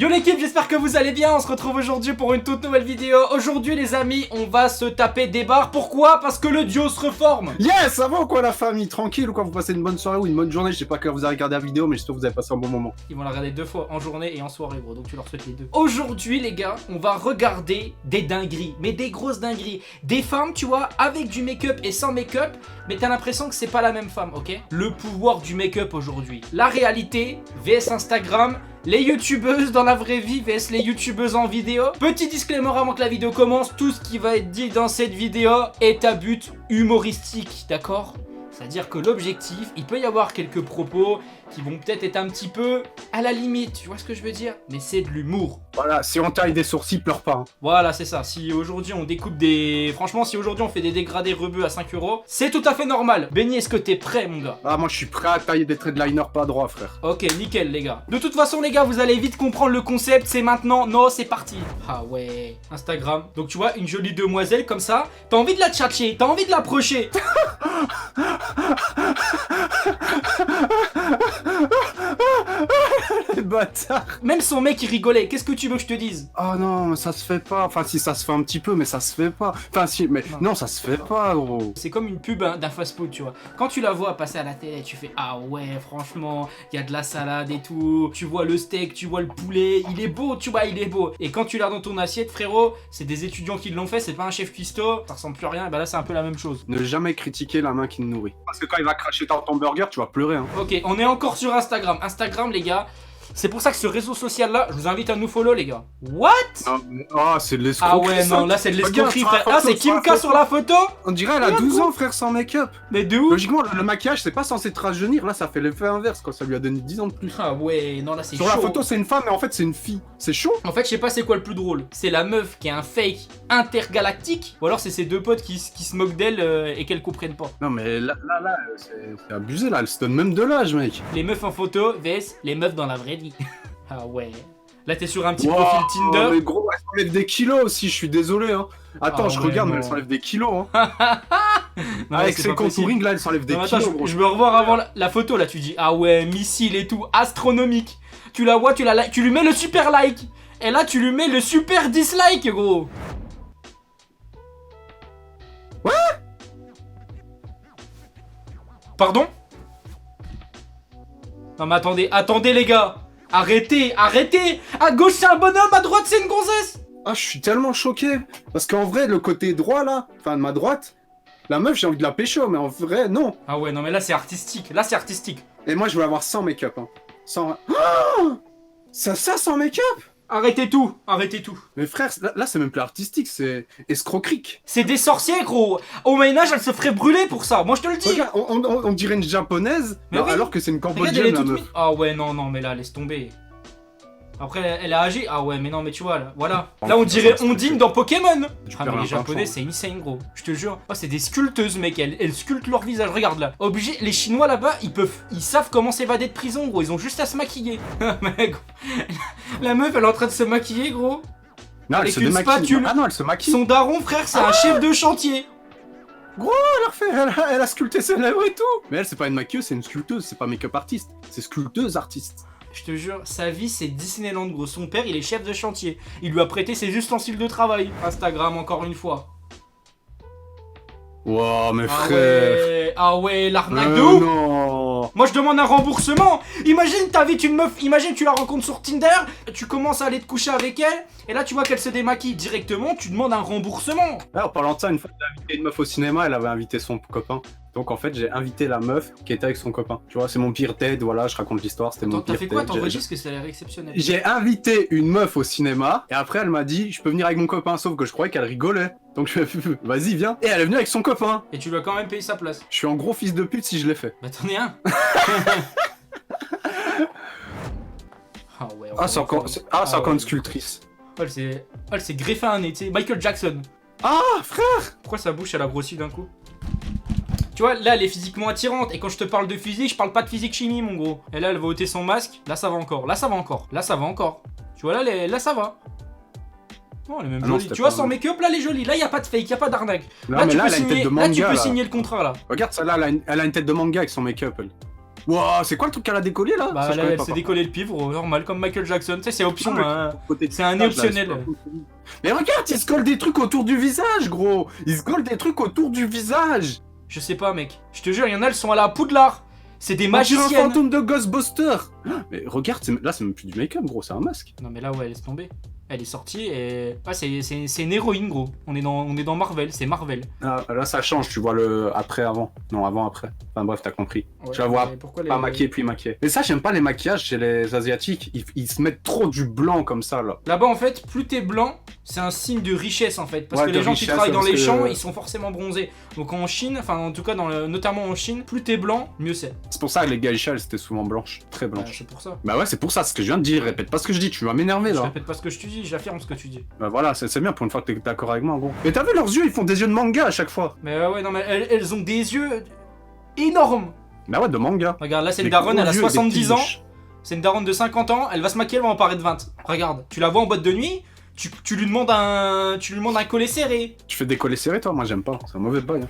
Yo l'équipe, j'espère que vous allez bien. On se retrouve aujourd'hui pour une toute nouvelle vidéo. Aujourd'hui les amis, on va se taper des barres. Pourquoi? Parce que le duo se reforme. Yes, ça va ou quoi la famille? Tranquille ou quoi? Vous passez une bonne soirée ou une bonne journée? Je sais pas quand vous avez regardé la vidéo, mais j'espère que vous avez passé un bon moment. Ils vont la regarder 2 fois, en journée et en soirée gros, donc tu leur souhaites les deux. Aujourd'hui les gars, on va regarder des dingueries, mais des grosses dingueries. Des femmes, tu vois, avec du make-up et sans make-up, mais t'as l'impression que c'est pas la même femme, ok? Le pouvoir du make-up aujourd'hui. La réalité, vs Instagram. Les youtubeuses dans la vraie vie vs les youtubeuses en vidéo. Petit disclaimer avant que la vidéo commence, tout ce qui va être dit dans cette vidéo est à but humoristique, d'accord? C'est-à-dire que l'objectif, il peut y avoir quelques propos qui vont peut-être être un petit peu à la limite, tu vois ce que je veux dire? Mais c'est de l'humour. Voilà, si on taille des sourcils, pleure pas. Hein. Voilà, c'est ça. Si aujourd'hui on découpe des... Franchement, si aujourd'hui on fait des dégradés rebeux à 5 €, c'est tout à fait normal. Benny, est-ce que t'es prêt, mon gars? Ah, moi je suis prêt à tailler des traits de liner pas droit, frère. Ok, nickel, les gars. De toute façon, les gars, vous allez vite comprendre le concept. C'est maintenant. Non, c'est parti. Ah ouais. Instagram. Donc, tu vois, une jolie demoiselle comme ça. T'as envie de la tchatcher, t'as envie de l'approcher. Les bâtards. Même son mec, il rigolait. Qu'est-ce que tu veux que je te dise? Oh non, mais ça se fait pas. Enfin, si ça se fait un petit peu, mais ça se fait pas. Enfin, si, mais non, ça se fait pas, gros. C'est comme une pub hein, d'un fast-food, tu vois. Quand tu la vois passer à la télé, tu fais ah ouais, franchement, il y a de la salade et tout. Tu vois le steak, tu vois le poulet, il est beau, tu vois, il est beau. Et quand tu l'as dans ton assiette, frérot, c'est des étudiants qui l'ont fait, c'est pas un chef cuistot, ça ressemble plus à rien. Et bah là, c'est un peu la même chose. Ne jamais critiquer la main qui te nourrit. Parce que quand il va cracher dans ton burger, tu vas pleurer, hein. Ok, on est encore sur Instagram. Instagram, les gars. C'est pour ça que ce réseau social là, je vous invite à nous follow les gars. What? Ah, c'est de l'escroquerie. Ah ouais, non, là c'est de l'escroquerie, frère. Ah, c'est Kimka sur la photo? On dirait elle a 12 ans, frère, sans make-up. Mais de où? Logiquement, le maquillage, c'est pas censé te rajeunir. Là, ça fait l'effet inverse, quoi. Ça lui a donné 10 ans de plus. Ah ouais, non, là c'est chaud. Sur la photo, c'est une femme, mais en fait, c'est une fille. C'est chaud. En fait, je sais pas c'est quoi le plus drôle. C'est la meuf qui a un fake intergalactique, ou alors c'est ses deux potes qui se moquent d'elle et qu'elles comprennent pas. Non, mais là, c'est abusé, là. Elle se donne même de l'âge, mec. Les meufs en photo vs les meufs dans la vraie vie. Ah ouais. Là, t'es sur un petit profil Tinder. Mais gros, elle s'enlève des kilos aussi, je suis désolé, hein. Attends, je regarde, mais elle s'enlève des kilos, hein. Non, avec ses contouring, là, elle s'enlève des kilos, attends, je veux revoir avant la photo, là, tu dis, ah ouais, missile et tout, astronomique. Tu la vois, tu lui mets le super like. Et là, tu lui mets le super dislike, gros. Ouais. Pardon? Non mais attendez les gars. Arrêtez. À gauche c'est un bonhomme, à droite c'est une gonzesse. Ah, je suis tellement choqué. Parce qu'en vrai, le côté droit, là, enfin, de ma droite, la meuf, j'ai envie de la pécho, mais en vrai, non. Ah ouais, non mais là c'est artistique. Et moi, je veux avoir sans make-up, hein. Sans... Oh, ça sans make-up. Arrêtez tout. Mais frère, là c'est même plus artistique, c'est escroquerie. C'est des sorciers, gros. Au Moyen-Âge, elle se ferait brûler pour ça. Moi, je te le dis. Regarde, on dirait une japonaise, mais oui. alors que c'est une Regarde, cambodgienne, la meuf. Ah ouais, non, mais là, laisse tomber. Après, elle a agi. Ah ouais, mais non, mais tu vois, là, voilà. Là, on dirait Ondine dans Pokémon. Ah, mais les Japonais, c'est insane, gros. Je te jure. Oh, c'est des sculpteuses, mec. Elles sculptent leur visage. Regarde là. Obligé, les Chinois là-bas, ils savent comment s'évader de prison, gros. Ils ont juste à se maquiller. Mais gros, la meuf, elle est en train de se maquiller, gros. Non, avec une spatule. Ah non, elle se maquille. Son daron, frère, c'est un chef de chantier. Gros, elle a sculpté ses lèvres et tout. Mais elle, c'est pas une maquilleuse, c'est une sculpteuse. C'est pas make-up artiste. C'est sculpteuse artiste. Je te jure, sa vie c'est Disneyland, gros. Son père il est chef de chantier. Il lui a prêté ses ustensiles de travail. Instagram encore une fois. Wow, mes frères. Ah ouais, l'arnaque de ouf. Non. Moi je demande un remboursement. Imagine t'invites une meuf, imagine tu la rencontres sur Tinder, tu commences à aller te coucher avec elle, et là tu vois qu'elle se démaquille directement, tu demandes un remboursement. Là, en parlant de ça, une fois j'ai invité une meuf au cinéma, elle avait invité son copain. Donc en fait, j'ai invité la meuf qui était avec son copain. Tu vois, c'est mon pire date, voilà, je raconte l'histoire, c'était mon pire date. T'as fait quoi? T'enregistres que ça a l'air exceptionnel. J'ai invité une meuf au cinéma, et après elle m'a dit, je peux venir avec mon copain, sauf que je croyais qu'elle rigolait. Donc je fais, vas-y, viens. Et elle est venue avec son copain. Et tu lui as quand même payé sa place. Je suis un gros fils de pute si je l'ai fait. Bah t'en es un. Ah ouais. C'est encore une sculptrice. Elle s'est greffé un nez, tu sais, Michael Jackson. Ah, frère! Pourquoi sa bouche elle a grossi d'un coup? Tu vois, là elle est physiquement attirante. Et quand je te parle de physique, je parle pas de physique chimie, mon gros. Et là elle va ôter son masque. Là ça va encore. Là ça va encore. Tu vois, là ça va. Non, elle est même jolie. Tu vois, sans make-up, là elle est jolie. Là y a pas de fake, y a pas d'arnaque. Là, tu peux signer le contrat là. Regarde, Regarde, celle-là, elle a une tête de manga avec son make-up. Wow, c'est quoi le truc qu'elle a décollé là? Bah Ça, je là, connais elle pas, s'est par décollé le pivre, normal, comme Michael Jackson. Tu sais, c'est option, contre. hein. Côté C'est un là, optionnel. c'est pas- Mais regarde, il se colle des trucs autour du visage, gros. Il se colle des trucs autour du visage. Je sais pas, mec. Je te jure, il y en a, elles sont à la Poudlard. C'est des Un magiciennes. fantôme de Ghostbuster. Mais regarde, là c'est même plus du make-up, gros, c'est un masque. Non, mais là, ouais, laisse tomber. Elle est sortie et. Ah, c'est une héroïne, gros. On est dans Marvel, c'est Marvel. Ah, là ça change, tu vois le après-avant. Non, avant-après. Enfin bref, t'as compris. Ouais, Tu la vois mais pourquoi pas maquillée puis maquillée. Mais ça, j'aime pas les maquillages chez les Asiatiques. Ils se mettent trop du blanc comme ça là. Là-bas, en fait, plus t'es blanc, c'est un signe de richesse, en fait. Parce Ouais, que de les gens qui richesse, travaillent dans parce les que- champs, ils sont forcément bronzés. Donc en Chine, enfin en tout cas, notamment en Chine, plus t'es blanc, mieux c'est. C'est pour ça que les geishas, elles étaient souvent blanches. Très Bah, blanches. c'est pour ça. Bah ouais, c'est pour ça, c'est ce que je viens de dire. Répète pas ce que je dis, tu vas m'énerver Je là. répète pas ce que je te dis, j'affirme ce que tu dis. Bah voilà, c'est bien pour une fois que t'es d'accord avec moi, gros. Mais t'as vu leurs yeux, ils font des yeux de manga à chaque fois. Mais ouais, non, mais elles ont des yeux énormes. Bah ouais, de manga. Regarde, là, c'est une Des daronne, gros elle a yeux et des 70 petites ans. bouches. C'est une daronne de 50 ans, elle va se maquiller, elle va en paraître 20. Regarde, tu la vois en boîte de nuit, tu lui demandes un collet serré. Tu fais des collets serrés, toi? Moi, j'aime pas. C'est un mauvais bail. Hein.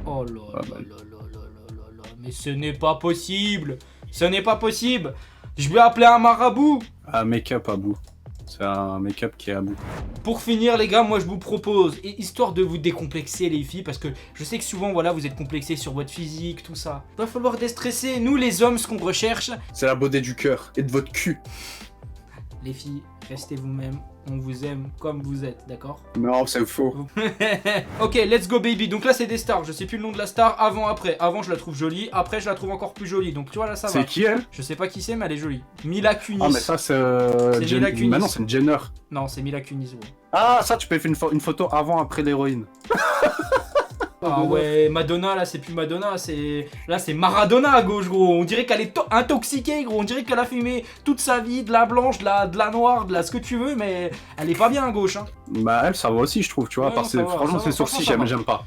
Oh là Ah, là bah. là là là là là là, mais ce n'est pas possible. Ce n'est pas possible. Je vais appeler un marabout. Ah, make-up à bout. C'est un make-up qui est à bout. Pour finir les gars, moi je vous propose, et histoire de vous décomplexer les filles, parce que je sais que souvent voilà vous êtes complexés sur votre physique, tout ça. Il va falloir déstresser, nous les hommes ce qu'on recherche. C'est la beauté du cœur et de votre cul. Les filles, restez vous-même, on vous aime comme vous êtes, d'accord? Non, c'est faux. Ok, let's go baby, donc là c'est des stars, je sais plus le nom de la star, avant, après. Avant je la trouve jolie, après je la trouve encore plus jolie, donc tu vois là ça va. C'est qui elle? Je sais pas qui c'est mais elle est jolie. Mila Kunis. Ah, mais ça, c'est. C'est Mila Kunis. Maintenant, c'est une Jenner. Non, c'est Mila Kunis, ouais. Ah, ça, tu peux faire une photo avant-après l'héroïne. Ah ouais, Madonna là c'est plus Madonna, là c'est Maradona à gauche gros. On dirait qu'elle est intoxiquée gros, on dirait qu'elle a fumé toute sa vie de la blanche, de la noire, de la ce que tu veux, mais elle est pas bien à gauche hein. Bah, elle, ça va aussi, je trouve, tu vois. Ouais, Par non, ça va, franchement, ça ses va, sourcils, franchement, ça j'aime pas.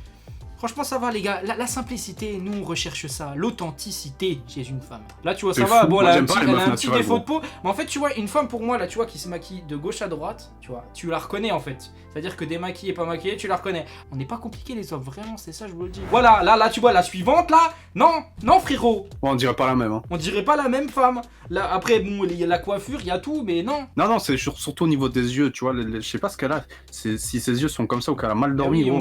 Franchement ça va les gars, la simplicité, nous on recherche ça, l'authenticité chez une femme. Là tu vois C'est ça va, fou, bon moi, elle a un j'aime petit, pas les elle a meufs un petit naturelles, défaut de gros. peau, mais en fait tu vois une femme pour moi là tu vois qui se maquille de gauche à droite, tu vois, tu la reconnais en fait. C'est-à-dire que démaquillée et pas maquillée, tu la reconnais. On n'est pas compliqué les hommes, vraiment, c'est ça je vous le dis. Voilà, là tu vois la suivante là, non frérot. Bon, on dirait pas la même, hein. On dirait pas la même femme. Là, après, bon, il y a la coiffure, il y a tout, mais non. Non, c'est surtout au niveau des yeux, tu vois. Je sais pas ce qu'elle a. Si ses yeux sont comme ça ou qu'elle a mal dormi, Oui, gros,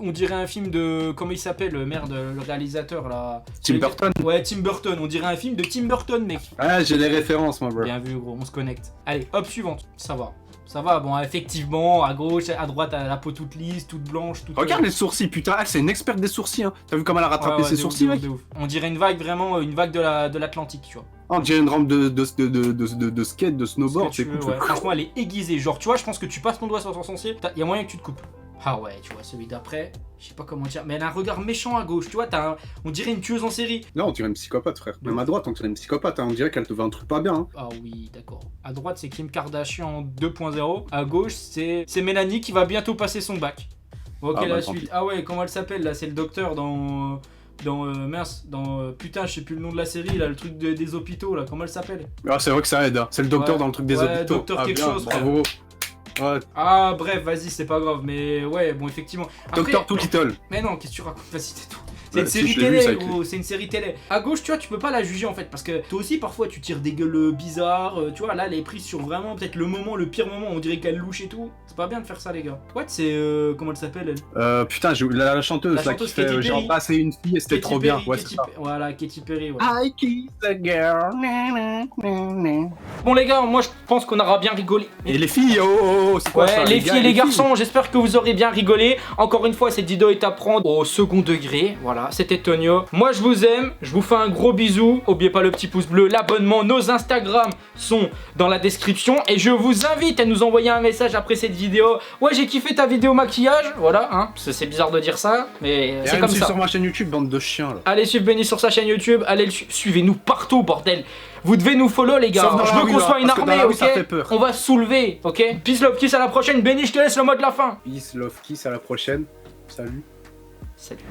on dirait un film de. Comment il s'appelle, merde, le réalisateur là. Tim Burton. Ouais, Tim Burton. On dirait un film de Tim Burton, mec. Ah, j'ai les références, moi, bro. Bien vu, gros, on se connecte. Allez, hop, suivante. Ça va. Ça va, bon, effectivement, à gauche, à droite, elle a la peau toute lisse, toute blanche, toute. Regarde les sourcils, putain, elle, c'est une experte des sourcils, hein. T'as vu comment elle a rattrapé Ouais, ses de sourcils, ouf, mec? de ouf. On dirait une vague, vraiment, une vague de l'Atlantique, tu vois. On dirait une rampe de skate, de Ce snowboard, que tu c'est veux, cool. ouais. Franchement, elle est aiguisée. Genre, tu vois, je pense que tu passes ton doigt sur ton sourcil, il y a moyen que tu te coupes. Ah ouais, tu vois, celui d'après, je sais pas comment dire, mais elle a un regard méchant à gauche, tu vois, on dirait une tueuse en série. Non, on dirait une psychopathe, frère. Même à droite, on dirait une psychopathe, hein. On dirait qu'elle te veut un truc pas bien, hein. Ah oui, d'accord. À droite, c'est Kim Kardashian 2.0. À gauche, c'est Mélanie qui va bientôt passer son bac. Ok, Ah, bah, la tant suite. pis. Ah ouais, comment elle s'appelle là? C'est le docteur putain, je sais plus le nom de la série là, le truc des hôpitaux là, comment elle s'appelle? Ah, c'est vrai que ça aide, hein. C'est le docteur Ouais. dans le truc des Ouais, hôpitaux. docteur Ah, quelque bien, chose, bravo. Ouais, Ah bref, vas-y, c'est pas grave, mais ouais, bon, effectivement. Après- Docteur Dolittle. Mais non, qu'est-ce que tu racontes? Vas-y, tais-toi. C'est Bah, une si, série je l'ai vu, ça, télé, avec gros, c'est une série télé. À gauche, tu vois, tu peux pas la juger en fait, parce que toi aussi, parfois, tu tires des gueules bizarres. Tu vois, là, elle est prise sur vraiment peut-être le pire moment, on dirait qu'elle louche et tout. C'est pas bien de faire ça, les gars. What, c'est. Comment elle s'appelle, elle? Putain, la chanteuse, La là, chanteuse qui fait Katy j'ai Perry. embrassé une fille et c'était Katy trop bien. Perry, Ouais, Katy c'est ça. Voilà, Katy Perry, ouais. I kiss a girl. Bon, les gars, moi, je pense qu'on aura bien rigolé. Et les filles, oh, c'est quoi Ouais, ça, les gars filles et les garçons, j'espère que vous aurez bien rigolé. Encore une fois, cette vidéo est à prendre au second degré. Voilà, c'était Tonio. Moi, je vous aime, je vous fais un gros bisou. N'oubliez pas le petit pouce bleu, l'abonnement. Nos Instagram sont dans la description. Et je vous invite à nous envoyer un message après cette vidéo. Ouais, j'ai kiffé ta vidéo maquillage. Voilà, hein, parce que c'est bizarre de dire ça, mais c'est comme ça. sur ma chaîne YouTube, bande de chiens, là. Allez suivre Benny sur sa chaîne YouTube. Allez, suivez-nous partout, bordel. Vous devez nous follow, les gars. Sauf dans Je la veux rue, qu'on là, soit une parce que dans armée, la rue, ok? ça fait peur. On va se soulever, ok? Peace, love, kiss, à la prochaine. Benny, je te laisse le mot de la fin. Peace, love, kiss, à la prochaine. Salut. Salut.